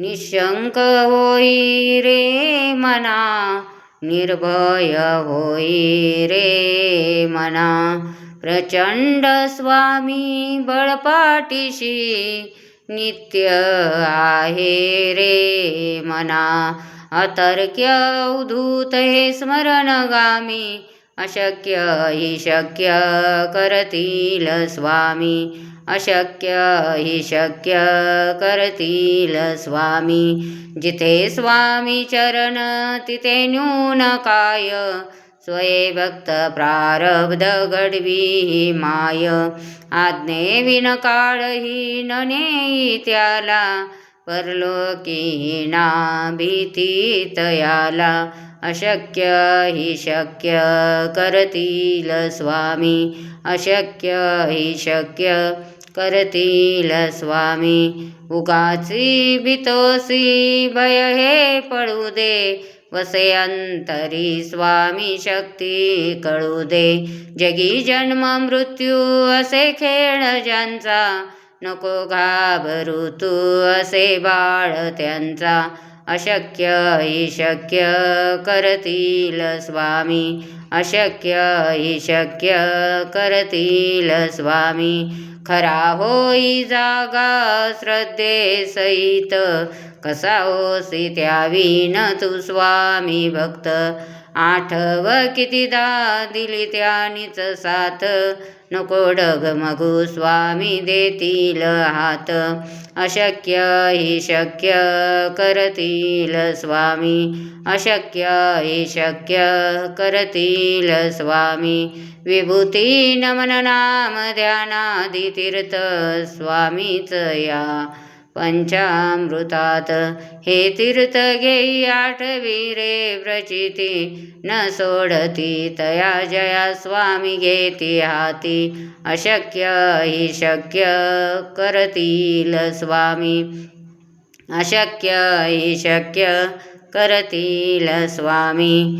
निशंक होई रे मना, निर्भय होई रे मना. प्रचंड स्वामी बळपाठीशी, नित्य आहे रे मना. अतर्क्य उद्धूत हे स्मरणगामी, अशक्य हि शक्य करतील स्वामी. अशक्य हि शक्य करतील स्वामी. जिथे स्वामी चरण तिथे न्यून काय, स्वये भक्त प्रारब्ध घडवी ही माय. आज्ञेविन काळही न नेई त्याला, परलोकी ना भीती तयाला. अशक्य हि शक्य करतील स्वामी. अशक्य हि शक्य करतील स्वामी. उगाची भीतोसी भय हे पळू दे, वसे अंतरी स्वामी शक्ती कळू दे. जगी जन्म मृत्यू असे खेळ ज्यांचा, नको घाबरू तू असे बाळ त्यांचा. अशक्य हि शक्य करतील स्वामी. अशक्य हि शक्य करतील स्वामी. खरा होई जागा श्रद्धे सहित, कसा होसी त्याविन तू स्वामी भक्त. आठव कितीदा दिली त्यानीच साथ, नको डगमगू स्वामी देतील हात. अशक्य हि शक्य करतील स्वामी. अशक्य हि शक्य करतील स्वामी. विभूती नमन नाम ध्यानादि तीर्थ, स्वामीच या पंचामृतात. हे तीर्थ घेई आठवी रे प्रचिती, न सोडती तया जया स्वामी घेती हाती. अशक्य हि शक्य करतील स्वामी. अशक्य हि शक्य करतील स्वामी.